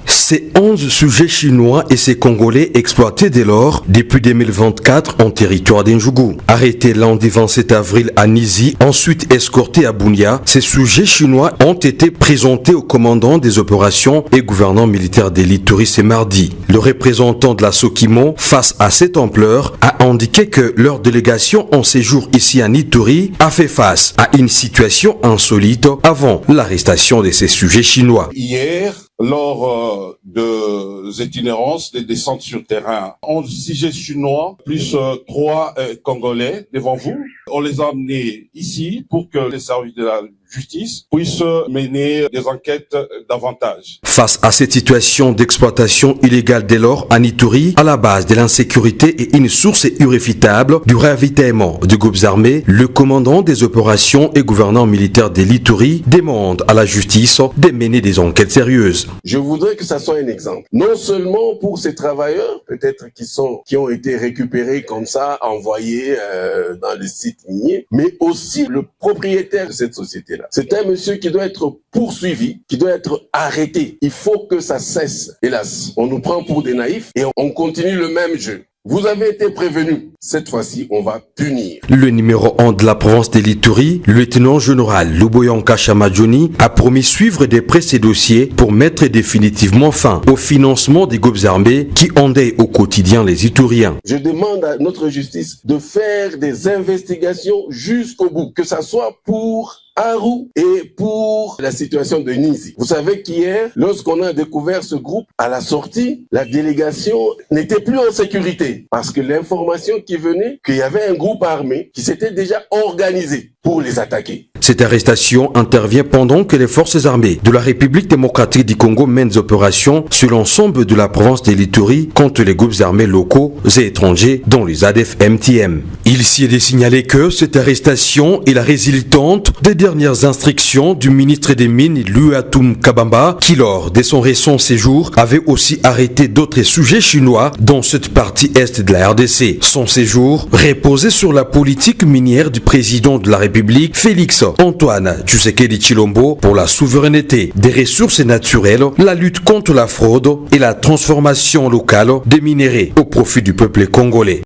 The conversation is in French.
Ces 11 sujets chinois et ces Congolais exploités dès lors depuis 2024 en territoire d'Njougou. Arrêtés lundi 27 avril à Nizi, ensuite escortés à Bunia, ces sujets chinois ont été présentés au commandant des opérations et gouverneur militaire d'Ituri ce mardi. Le représentant de la Sokimo, face à cette ampleur, a indiqué que leur délégation en séjour ici à Ituri a fait face à une situation insolite avant l'arrestation de ces sujets chinois. Hier, lors des itinérances, des descentes sur terrain, 11 sujets chinois, plus 3 Congolais devant vous. On les a amenés ici pour que les services de la justice puissent mener des enquêtes davantage. Face à cette situation d'exploitation illégale dès lors à Ituri, à la base de l'insécurité et une source irréfutable du ravitaillement de groupes armés, le commandant des opérations et gouverneur militaire de l'Ituri demande à la justice de mener des enquêtes sérieuses. Je voudrais que ça soit un exemple. Non seulement pour ces travailleurs, peut-être qui ont été récupérés comme ça, envoyés dans le site minier, mais aussi le propriétaire de cette société-là. C'est un monsieur qui doit être poursuivi, qui doit être arrêté. Il faut que ça cesse. Hélas, on nous prend pour des naïfs et on continue le même jeu. Vous avez été prévenus. Cette fois-ci, on va punir. Le numéro 1 de la province de l'Ituri, le lieutenant-général Luboyanka Chamadjoni, a promis suivre de près ces dossiers pour mettre définitivement fin au financement des groupes armés qui endeuillent au quotidien les Ituriens. Je demande à notre justice de faire des investigations jusqu'au bout, que ça soit pour Aru et pour la situation de Nizi. Vous savez qu'hier, lorsqu'on a découvert ce groupe, à la sortie, la délégation n'était plus en sécurité parce que l'information qui venait, qu'il y avait un groupe armé qui s'était déjà organisé pour les attaquer. Cette arrestation intervient pendant que les forces armées de la République démocratique du Congo mènent des opérations sur l'ensemble de la province de l'Ituri contre les groupes armés locaux et étrangers, dont les ADF-MTM. Il s'y est de signaler que cette arrestation est la résultante des dernières instructions du ministre des Mines, Luatum Kabamba, qui lors de son récent séjour avait aussi arrêté d'autres sujets chinois dans cette partie est de la RDC. Son séjour reposait sur la politique minière du président de la République, Félix Antoine Tshisekedi Tshilombo, pour la souveraineté des ressources naturelles, la lutte contre la fraude et la transformation locale des minéraux au profit du peuple congolais.